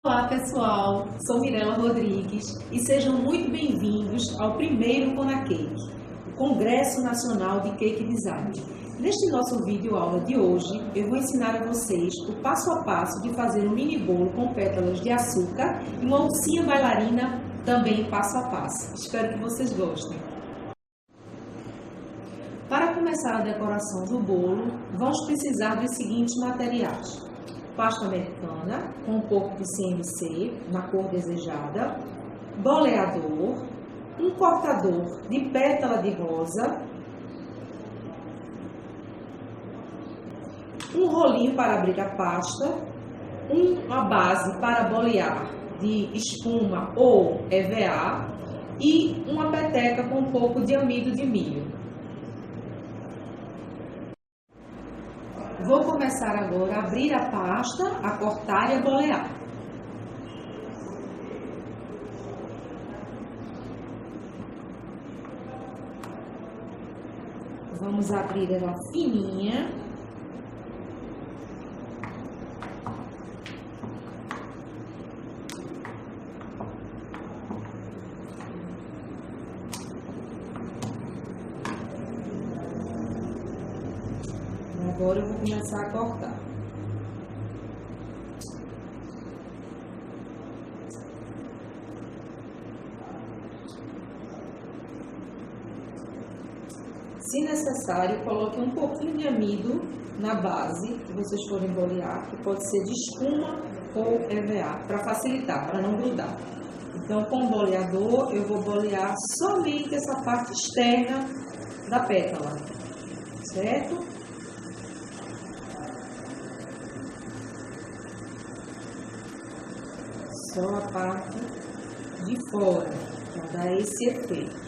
Olá pessoal, sou Mirela Rodrigues e sejam muito bem-vindos ao primeiro CONACAKE, o Congresso Nacional de Cake Design. Neste nosso vídeo aula de hoje, eu vou ensinar a vocês o passo a passo de fazer um mini bolo com pétalas de açúcar e uma alcinha bailarina também passo a passo. Espero que vocês gostem. Para começar a decoração do bolo, vamos precisar dos seguintes materiais: pasta americana com um pouco de CMC na cor desejada, boleador, um cortador de pétala de rosa, um rolinho para abrir a pasta, uma base para bolear de espuma ou EVA e uma peteca com um pouco de amido de milho. Vou começar agora a abrir a pasta, a cortar e a bolear. Vamos abrir ela fininha. Agora eu vou começar a cortar. Se necessário, coloque um pouquinho de amido na base que vocês forem bolear, que pode ser de espuma ou EVA, para facilitar, para não grudar. Então, com o boleador, eu vou bolear somente essa parte externa da pétala, certo? Só a parte de fora, para dar esse efeito.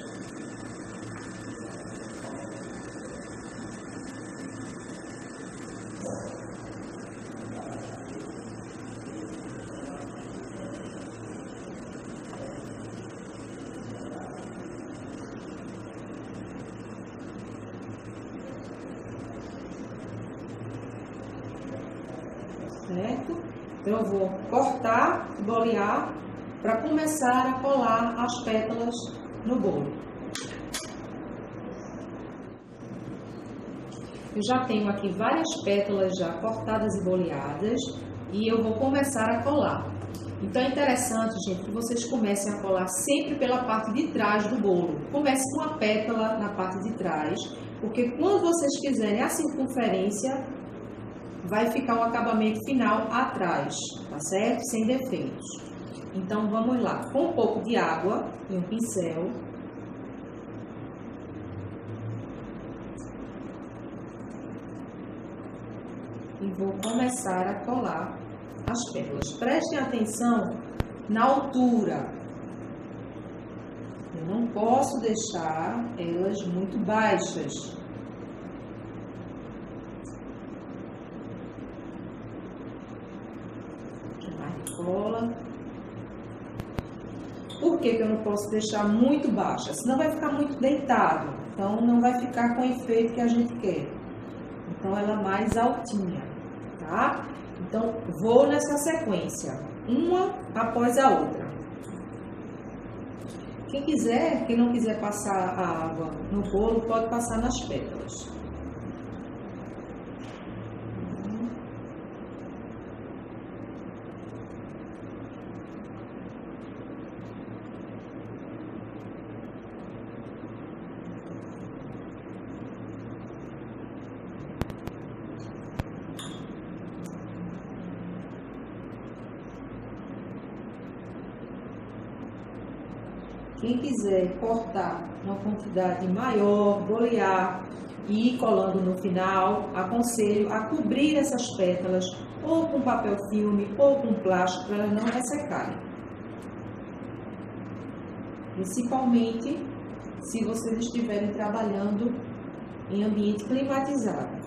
Certo? Então, eu vou cortar, bolear, para começar a colar as pétalas no bolo. Eu já tenho aqui várias pétalas já cortadas e boleadas e eu vou começar a colar. Então, é interessante, gente, que vocês comecem a colar sempre pela parte de trás do bolo. Comece com a pétala na parte de trás, porque quando vocês fizerem a circunferência, vai ficar o acabamento final atrás, tá certo? Sem defeitos. Então, vamos lá. Com um pouco de água e um pincel. E vou começar a colar as pétalas. Prestem atenção na altura. Eu não posso deixar elas muito baixas. Cola. Por que eu não posso deixar muito baixa? Senão vai ficar muito deitado. Então, não vai ficar com o efeito que a gente quer. Então, ela é mais altinha, tá? Então, vou nessa sequência, uma após a outra. Quem não quiser passar a água no bolo, pode passar nas pétalas. Quem quiser cortar uma quantidade maior, bolear e ir colando no final, aconselho a cobrir essas pétalas ou com papel filme ou com plástico para elas não ressecarem. Principalmente se vocês estiverem trabalhando em ambiente climatizado.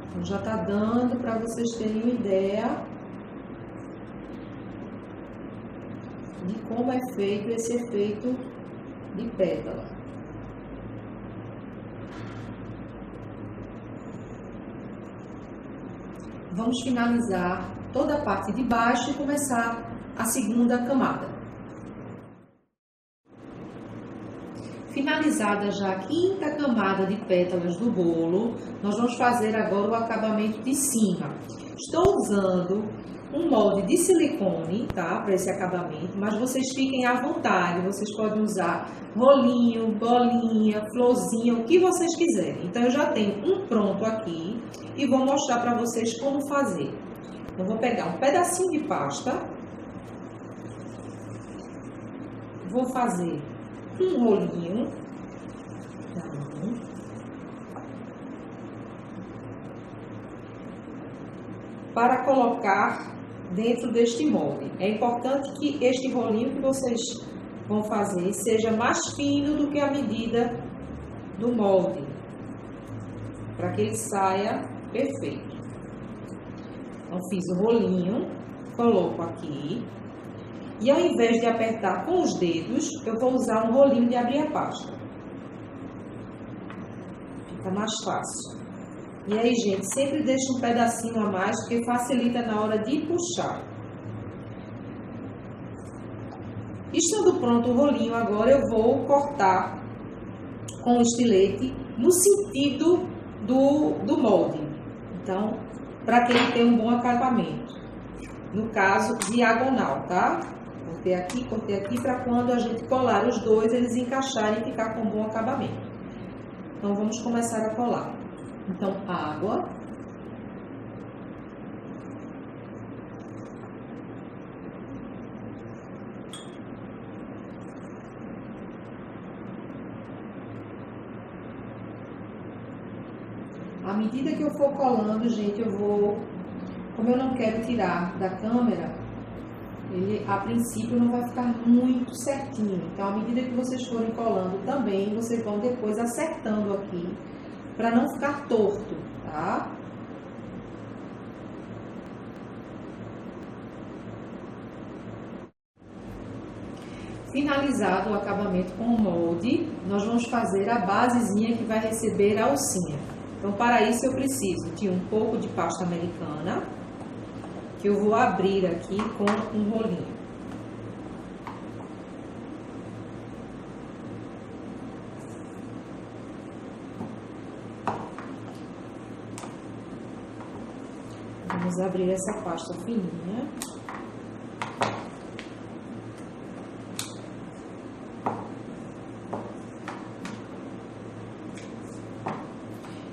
Então, já está dando para vocês terem uma ideia de como é feito esse efeito de pétala. vamos finalizar toda a parte de baixo e começar a segunda camada. Finalizada já a quinta camada de pétalas do bolo, nós vamos fazer agora o acabamento de cima. Estou usando um molde de silicone, tá? Para esse acabamento, mas vocês fiquem à vontade, vocês podem usar rolinho, bolinha, florzinha, o que vocês quiserem. Então, eu já tenho um pronto aqui e vou mostrar para vocês como fazer. Eu vou pegar um pedacinho de pasta, vou fazer um rolinho, para colocar dentro deste molde. É importante que este rolinho que vocês vão fazer seja mais fino do que a medida do molde, para que ele saia perfeito. Então, fiz o rolinho, coloco aqui, e ao invés de apertar com os dedos, eu vou usar um rolinho de abrir a pasta. Fica mais fácil. E aí, gente, sempre deixa um pedacinho a mais, porque facilita na hora de puxar. Estando pronto o rolinho, agora eu vou cortar com o estilete no sentido do molde. Então, para que ele tenha um bom acabamento. No caso, diagonal, tá? Cortei aqui, para quando a gente colar os dois, eles encaixarem e ficar com um bom acabamento. Então, vamos começar a colar. Então, água. À medida que eu for colando, gente, como eu não quero tirar da câmera, ele a princípio não vai ficar muito certinho. Então, à medida que vocês forem colando também, vocês vão depois acertando aqui, para não ficar torto, tá? Finalizado o acabamento com o molde, nós vamos fazer a basezinha que vai receber a alcinha. Então, para isso eu preciso de um pouco de pasta americana, que eu vou abrir aqui com um rolinho. Vamos abrir essa pasta fininha.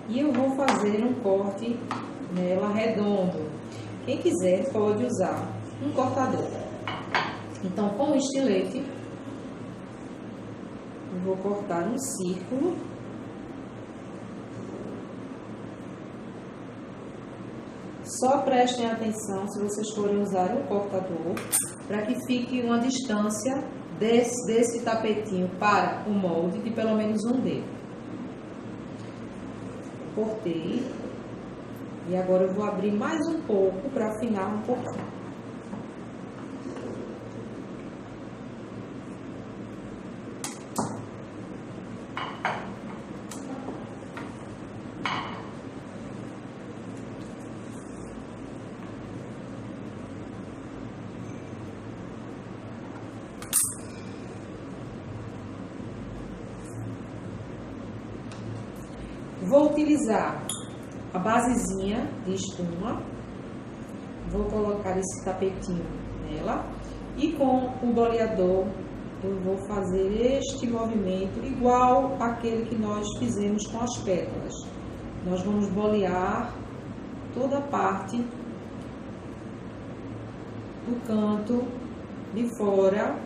E eu vou fazer um corte nela redondo. Quem quiser pode usar um cortador. Então, com o estilete, eu vou cortar um círculo. Só prestem atenção se vocês forem usar um cortador, para que fique uma distância desse tapetinho para o molde de pelo menos um dedo. Cortei. E agora eu vou abrir mais um pouco para afinar um pouquinho. Vou utilizar a basezinha de espuma, vou colocar esse tapetinho nela e com o boleador eu vou fazer este movimento igual àquele que nós fizemos com as pétalas. Nós vamos bolear toda a parte do canto de fora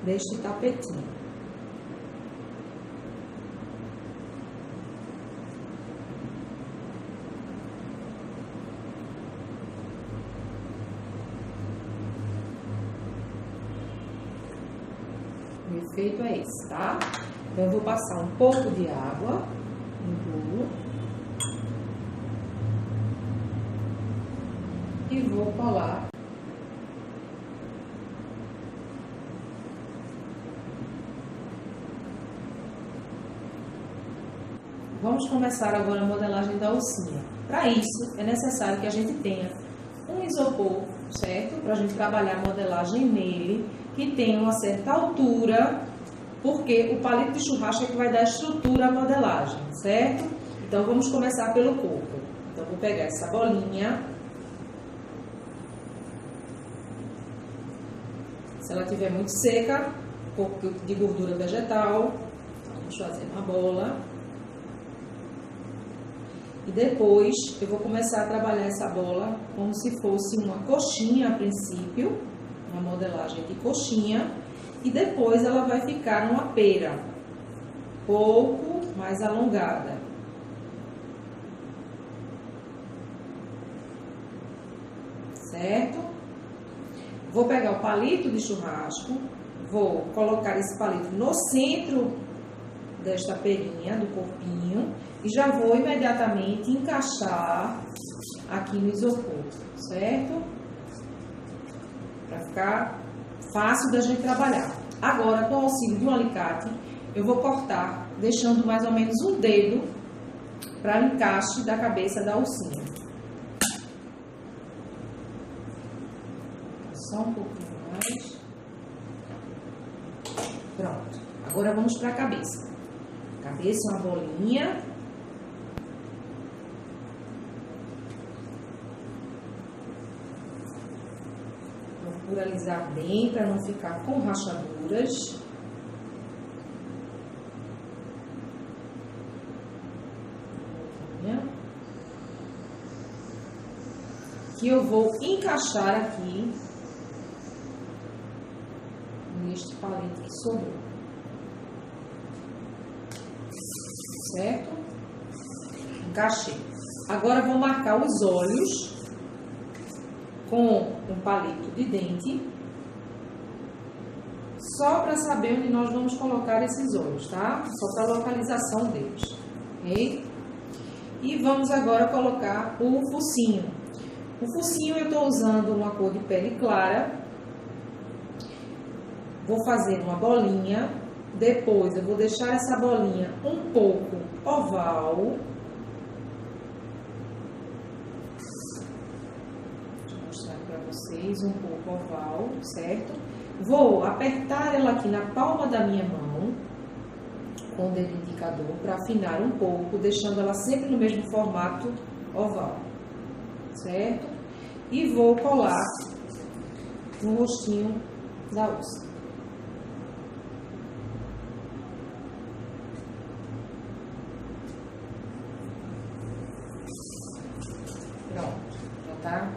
deste tapetinho. O efeito é esse, tá? Então, eu vou passar um pouco de água no bolo e vou colar vamos começar agora a modelagem da alcinha. Para isso, é necessário que a gente tenha um isopor, certo? Para a gente trabalhar a modelagem nele, que tenha uma certa altura, porque o palito de churrasco é que vai dar estrutura à modelagem, certo? Então, vamos começar pelo corpo. Então, vou pegar essa bolinha. Se ela estiver muito seca, um pouco de gordura vegetal, vamos fazer uma bola. E depois eu vou começar a trabalhar essa bola como se fosse uma coxinha a princípio, uma modelagem de coxinha, e depois ela vai ficar numa pera, pouco mais alongada. Certo? Vou pegar o palito de churrasco, vou colocar esse palito no centro desta perinha, do corpinho, e já vou imediatamente encaixar aqui no isopor, certo? Para ficar fácil da gente trabalhar. Agora, com o auxílio de um alicate, eu vou cortar, deixando mais ou menos um dedo para o encaixe da cabeça da alcinha. Só um pouquinho mais. Pronto. Agora vamos para a cabeça. Cabeça é uma bolinha. Procura alisar bem para não ficar com rachaduras. Que eu vou encaixar aqui neste palito que sobrou. Certo? Encaixei. Agora vou marcar os olhos com um palito de dente, só para saber onde nós vamos colocar esses olhos, tá? Só para a localização deles, ok? E vamos agora colocar o focinho. O focinho eu estou usando uma cor de pele clara. Vou fazer uma bolinha, depois eu vou deixar essa bolinha um pouco oval. Deixa eu mostrar para vocês, um pouco oval, certo? Vou apertar ela aqui na palma da minha mão, com o dedo indicador, para afinar um pouco, deixando ela sempre no mesmo formato oval, certo? E vou colar no rostinho da alça. Pronto, já tá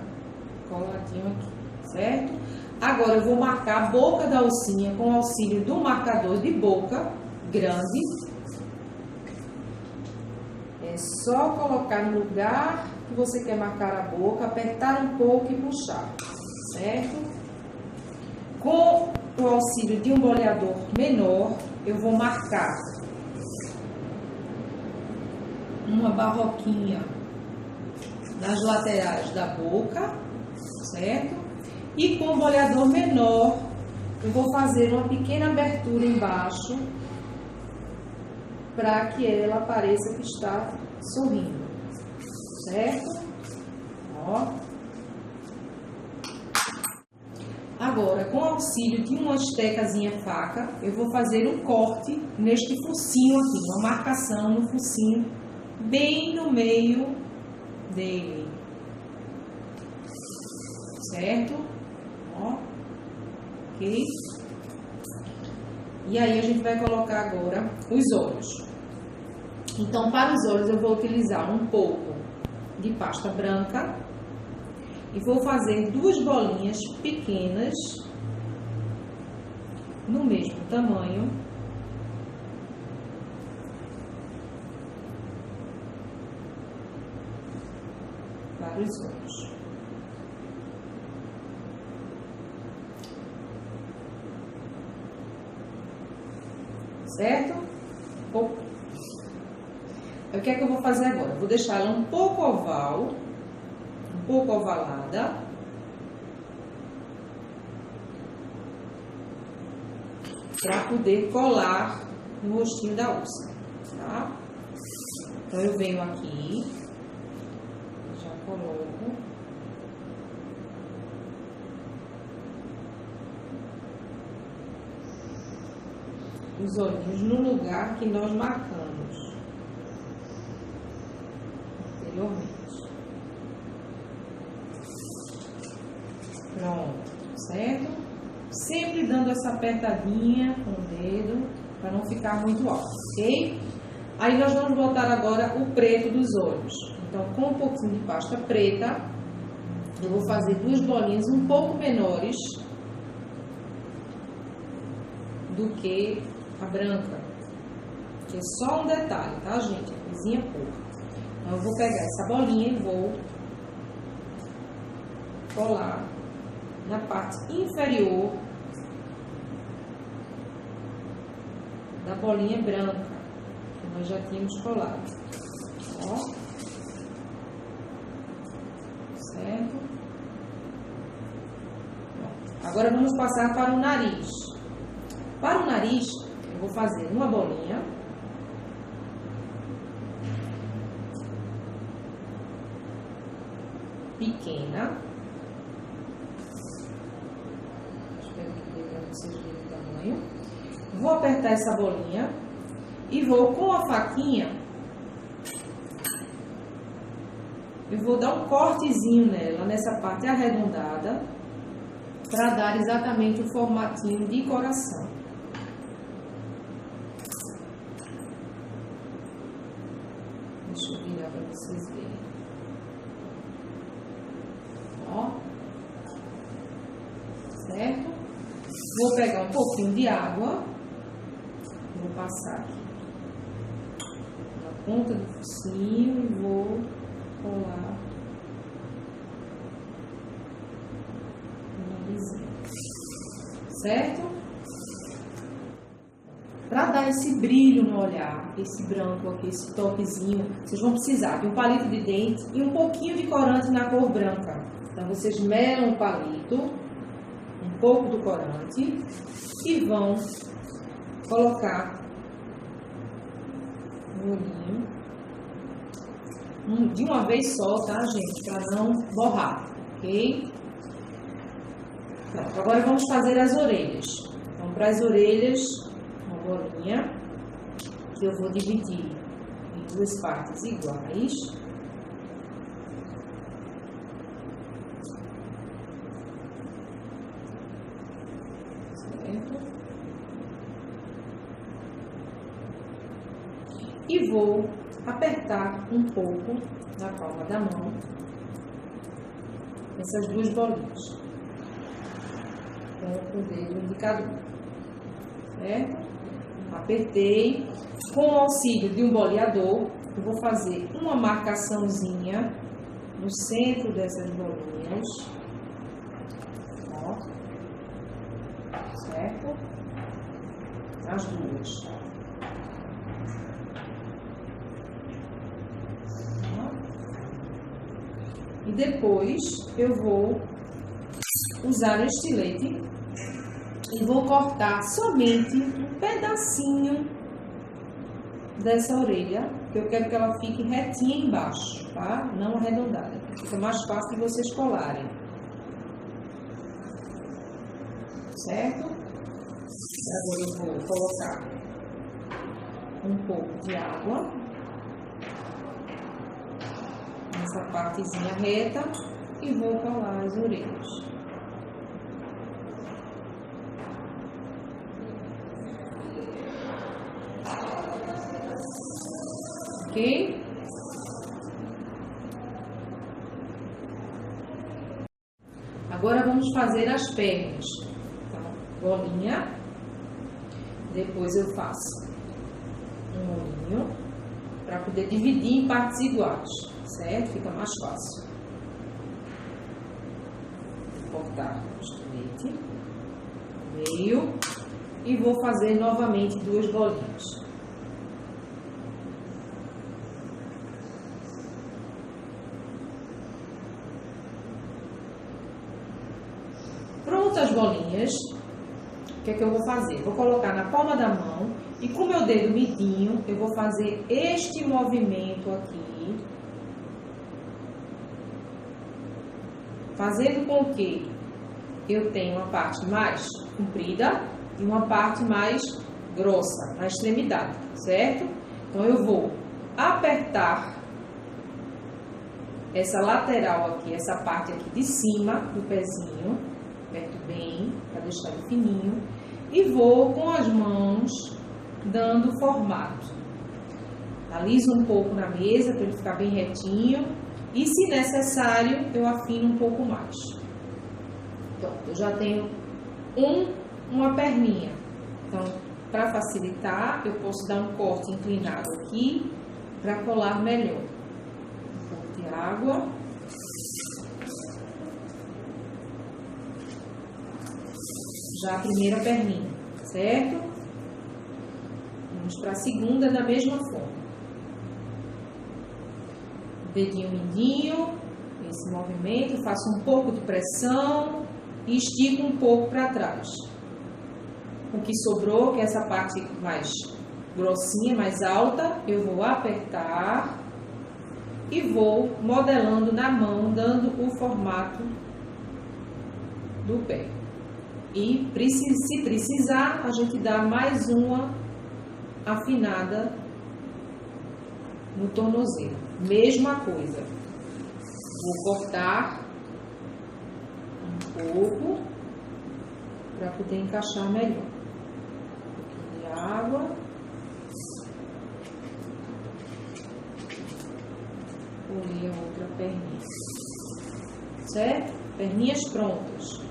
coladinho aqui, certo? Agora eu vou marcar a boca da alcinha com o auxílio do marcador de boca grande. É só colocar no lugar que você quer marcar a boca, apertar um pouco e puxar, certo? Com o auxílio de um boleador menor, eu vou marcar uma barroquinha nas laterais da boca, certo? E com o boleador menor, eu vou fazer uma pequena abertura embaixo para que ela pareça que está sorrindo, certo? Ó. Agora, com o auxílio de uma estecazinha faca, eu vou fazer um corte neste focinho aqui, uma marcação no focinho, bem no meio dele, certo? Ó, ok? E aí a gente vai colocar agora os olhos. Então, para os olhos eu vou utilizar um pouco de pasta branca e vou fazer duas bolinhas pequenas no mesmo tamanho. Para os olhos. Certo? O que é que eu vou fazer agora? Vou deixar ela um pouco oval, um pouco ovalada. Para poder colar no rostinho da alça, tá? Então, eu venho aqui, já coloco os olhinhos no lugar que nós marcamos anteriormente. Pronto, certo? Sempre dando essa apertadinha com o dedo para não ficar muito alto, ok? Aí nós vamos botar agora o preto dos olhos. Então, com um pouquinho de pasta preta, eu vou fazer duas bolinhas um pouco menores do que a branca, que é só um detalhe, tá, gente? A coisinha pouca. Então, eu vou pegar essa bolinha e vou colar na parte inferior da bolinha branca, que nós já tínhamos colado. Ó. Certo? Pronto. Agora vamos passar para o nariz. Para o nariz, eu vou fazer uma bolinha. Pequena. Espero que dê para vocês verem o tamanho. Vou apertar essa bolinha e vou com a faquinha, eu vou dar um cortezinho nela, nessa parte arredondada, para dar exatamente o formatinho de coração. Deixa eu virar para vocês verem. Ó. Certo? Vou pegar um pouquinho de água. Vou passar aqui na ponta do focinho e vou colar no narizinho. Certo? Para dar esse brilho no olhar, esse branco aqui, esse toquezinho, vocês vão precisar de um palito de dente e um pouquinho de corante na cor branca. Então, vocês melam o palito, um pouco do corante e vão colocar no olhinho de uma vez só, tá, gente? Para não borrar, ok? Pronto, agora vamos fazer as orelhas. Então, para as orelhas, uma bolinha que eu vou dividir em duas partes iguais. Certo? E vou apertar um pouco na palma da mão essas duas bolinhas com o dedo indicador, certo? Apertei. Com o auxílio de um boleador, eu vou fazer uma marcaçãozinha no centro dessas bolinhas, ó, certo? As duas. E depois eu vou usar o estilete e vou cortar somente um pedacinho dessa orelha, que eu quero que ela fique retinha embaixo, tá? Não arredondada. Fica mais fácil de vocês colarem. Certo? Agora eu vou colocar um pouco de água nessa partezinha reta e vou colar as orelhas. Ok? Agora vamos fazer as pernas. Então, bolinha, depois eu faço um olhinho para poder dividir em partes iguais, certo? Fica mais fácil. Vou cortar o estilete, meio, e vou fazer novamente duas bolinhas. Pronto as bolinhas, que é que eu vou fazer? Vou colocar na palma da mão e com o meu dedo midinho eu vou fazer este movimento aqui, fazendo com que eu tenha uma parte mais comprida e uma parte mais grossa na extremidade, certo? Então eu vou apertar essa lateral aqui, essa parte aqui de cima do pezinho, aperto bem para deixar ele fininho e vou com as mãos dando formato. Aliso um pouco na mesa para ele ficar bem retinho e, se necessário, eu afino um pouco mais. Então, eu já tenho uma perninha. Então, para facilitar, eu posso dar um corte inclinado aqui para colar melhor. Um pouco de água. Já a primeira perninha, certo? Vamos para a segunda da mesma forma. Dedinho mindinho, esse movimento, faço um pouco de pressão e estico um pouco para trás. O que sobrou, que é essa parte mais grossinha, mais alta, eu vou apertar e vou modelando na mão, dando o formato do pé. E se precisar, a gente dá mais uma afinada no tornozelo. Mesma coisa. Vou cortar um pouco para poder encaixar melhor. Um pouquinho de água. Colher a outra perninha. Certo? Perninhas prontas.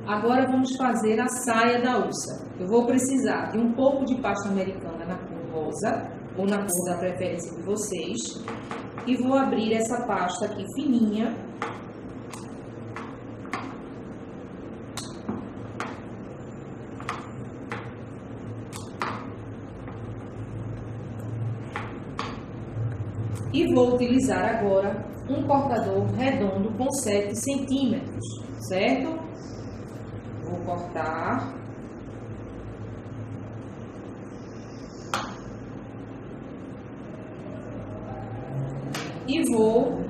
Agora vamos fazer a saia da alça. Eu vou precisar de um pouco de pasta americana na cor rosa, ou na cor da preferência de vocês, e vou abrir essa pasta aqui fininha. E vou utilizar agora um cortador redondo com 7 centímetros, certo? Vou cortar. E vou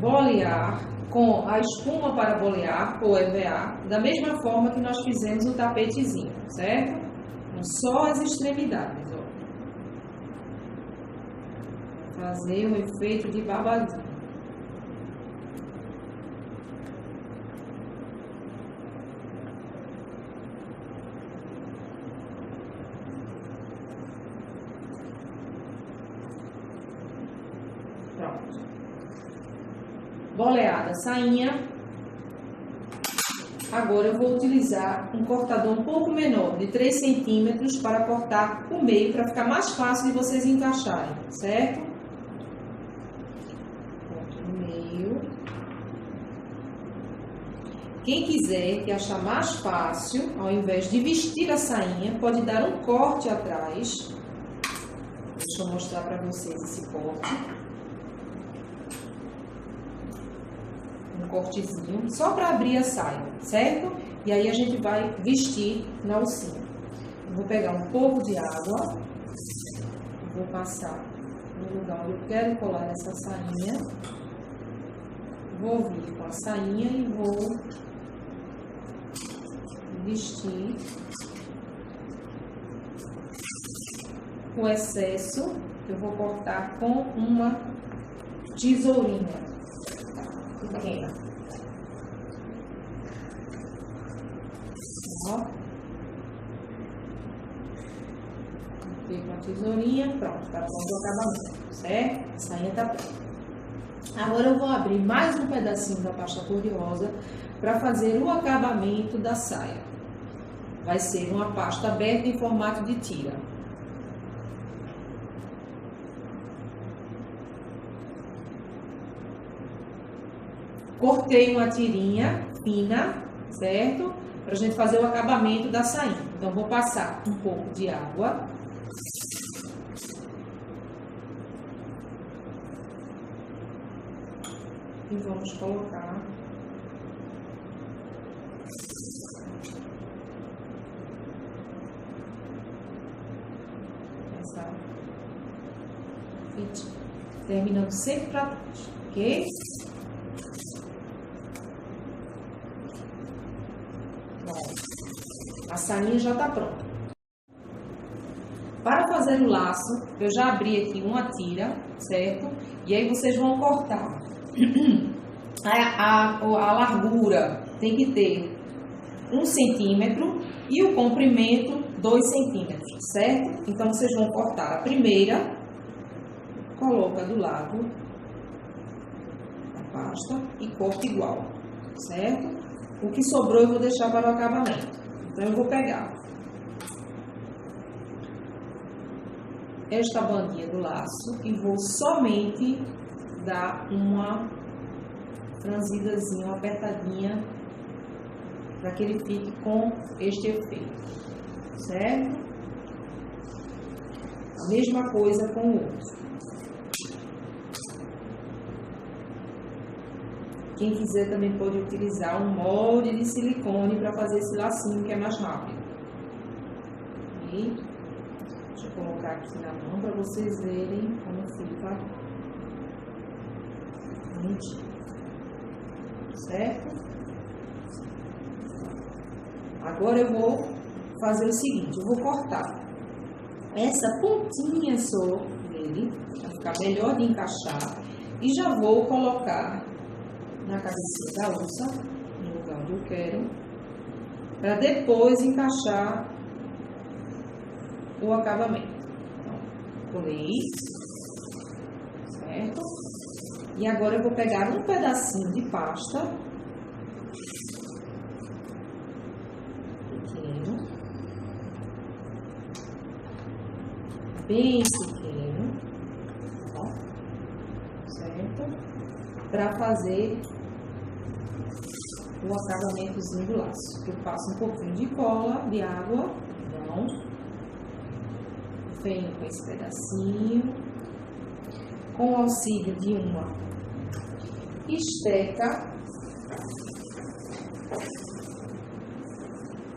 bolear com a espuma para bolear, ou EVA, da mesma forma que nós fizemos o tapetezinho, certo? Com só as extremidades, ó. Fazer um efeito de babadinho. Pronto. Boleada a sainha. Agora eu vou utilizar um cortador um pouco menor, de 3 centímetros, para cortar o meio, para ficar mais fácil de vocês encaixarem, certo? Corto no meio. Quem quiser, que achar mais fácil, ao invés de vestir a sainha, pode dar um corte atrás. Deixa eu mostrar para vocês esse corte. Um cortezinho, só para abrir a saia, certo? E aí a gente vai vestir na alcinha. Eu vou pegar um pouco de água, vou passar no lugar onde eu quero colar essa sainha. Vou vir com a sainha e vou vestir. O excesso eu vou cortar com uma tesourinha pequena. Ó. Fiquei com a tesourinha, pronto, tá pronto o acabamento, certo? A sainha tá pronta. Agora eu vou abrir mais um pedacinho da pasta cor-de-rosa para fazer o acabamento da saia. Vai ser uma pasta aberta em formato de tira. Cortei uma tirinha fina, certo? Para a gente fazer o acabamento da sainha. Então, vou passar um pouco de água. E vamos colocar essa fitinha, terminando sempre para trás, ok? Bom, a sainha já está pronta. Para fazer o laço, eu já abri aqui uma tira, certo? E aí vocês vão cortar. A largura tem que ter 1 centímetro e o comprimento 2 centímetros, certo? Então, vocês vão cortar a primeira, coloca do lado da pasta e corta igual, certo? O que sobrou eu vou deixar para o acabamento. Então, eu vou pegar esta bandinha do laço e vou somente dar uma franzidazinha, uma apertadinha, para que ele fique com este efeito, certo? A mesma coisa com o outro. Quem quiser também pode utilizar um molde de silicone para fazer esse lacinho que é mais rápido. E deixa eu colocar aqui na mão para vocês verem como fica bonitinho, certo? Agora eu vou fazer o seguinte, eu vou cortar essa pontinha só dele, para ficar melhor de encaixar, e já vou colocar na cabeça da onça, no lugar onde eu quero, para depois encaixar o acabamento. Então, colei, certo? E agora eu vou pegar um pedacinho de pasta pequeno, bem pequeno, ó, certo? Para fazer o acabamentozinho do laço. Eu passo um pouquinho de cola, de água, então, venho com esse pedacinho, com o auxílio de uma esteca,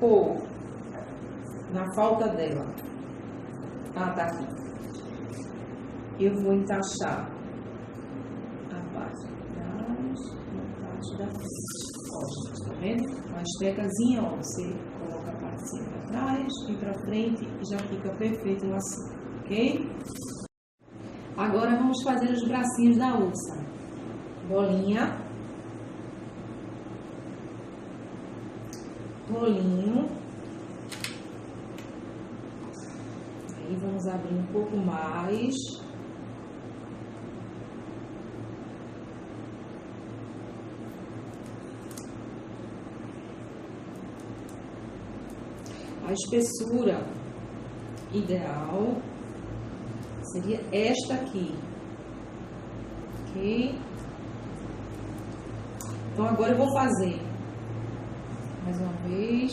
ou, na falta dela, tá aqui, eu vou encaixar a parte de trás e a parte da frente. Ó, tá vendo? Uma estecazinha, ó, você coloca a parte de cima para trás e para frente e já fica perfeito assim, ok? Agora vamos fazer os bracinhos da ursa. Bolinha, bolinho, aí vamos abrir um pouco mais, a espessura ideal seria esta aqui, ok? Então, agora eu vou fazer mais uma vez.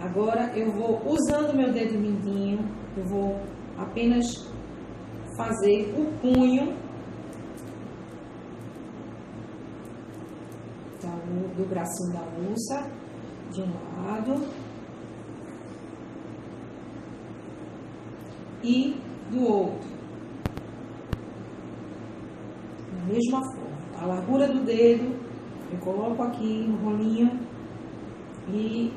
Agora, eu vou, usando meu dedo mindinho, eu vou apenas fazer o punho do bracinho da ursa, de um lado e do outro. Da mesma forma, a largura do dedo, eu coloco aqui no rolinho e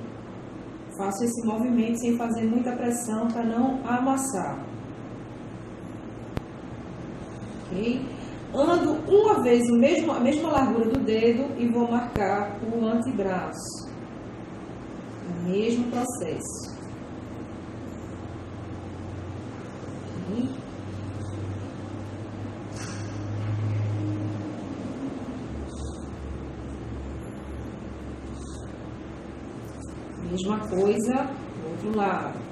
faço esse movimento sem fazer muita pressão para não amassar. Ok? Ando uma vez a mesma largura do dedo e vou marcar o antebraço. O mesmo processo. Ok? Mesma coisa do outro lado.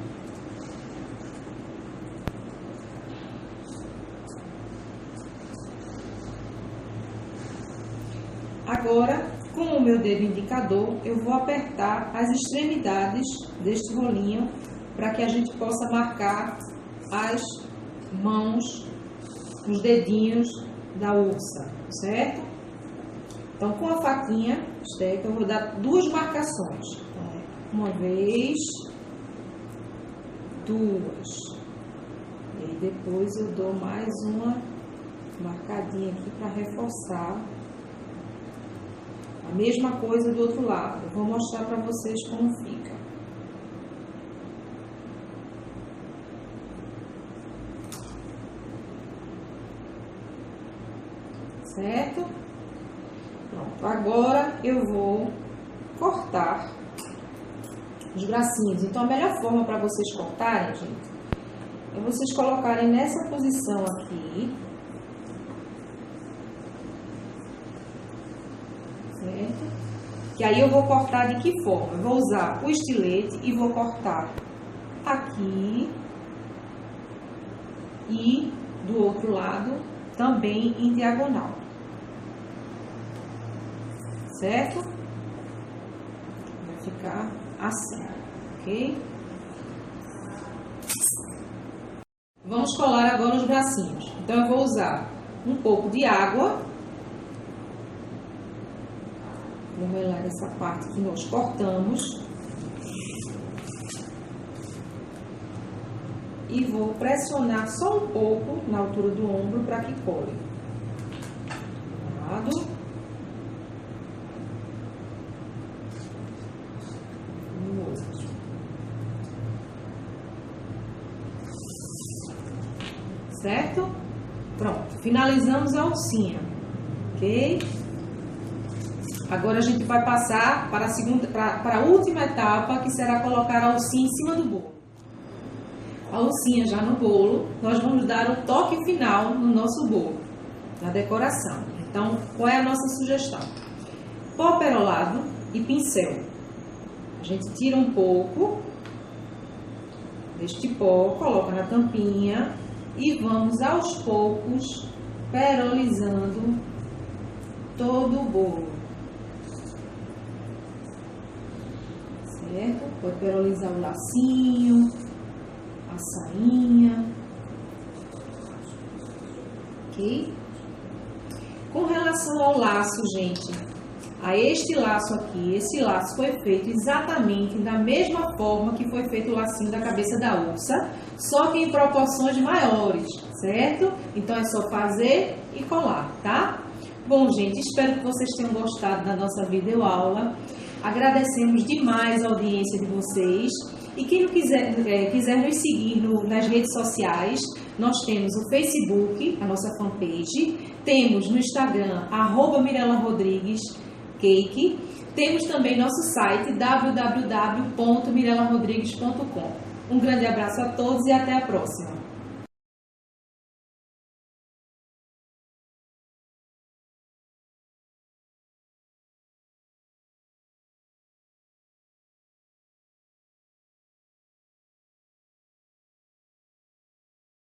Agora, com o meu dedo indicador, eu vou apertar as extremidades deste rolinho para que a gente possa marcar as mãos, os dedinhos da ursa, certo? Então, com a faquinha esteca, eu vou dar duas marcações. Então, uma vez 2. E aí depois eu dou mais uma marcadinha aqui para reforçar. A mesma coisa do outro lado. Eu vou mostrar para vocês como fica. Certo? Pronto. Agora eu vou cortar os bracinhos. Então, a melhor forma para vocês cortarem, gente, é vocês colocarem nessa posição aqui. Certo? Que aí eu vou cortar de que forma? Eu vou usar o estilete e vou cortar aqui e do outro lado também em diagonal. Certo? Vai ficar assim, ok? Vamos colar agora os bracinhos. Então, eu vou usar um pouco de água. Vou relar essa parte que nós cortamos. E vou pressionar só um pouco na altura do ombro para que cole. Um lado. Certo? Pronto, finalizamos a alcinha, ok? Agora a gente vai passar para a última etapa, que será colocar a alcinha em cima do bolo. A alcinha já no bolo, nós vamos dar o toque final no nosso bolo, na decoração. Então, qual é a nossa sugestão? Pó perolado e pincel. A gente tira um pouco deste pó, coloca na tampinha. E vamos aos poucos perolizando todo o bolo. Certo? Pode perolizar o lacinho, a sainha. Ok? Com relação ao laço, gente, a este laço aqui, esse laço foi feito exatamente da mesma forma que foi feito o lacinho da cabeça da ursa, só que em proporções maiores, certo? Então é só fazer e colar, tá? Bom, gente, espero que vocês tenham gostado da nossa videoaula. Agradecemos demais a audiência de vocês. E quem não quiser nos seguir nas redes sociais, nós temos o Facebook, a nossa fanpage, temos no Instagram, @MirelaRodriguesCake, temos também nosso site, www.mirelarodrigues.com. Um grande abraço a todos e até a próxima!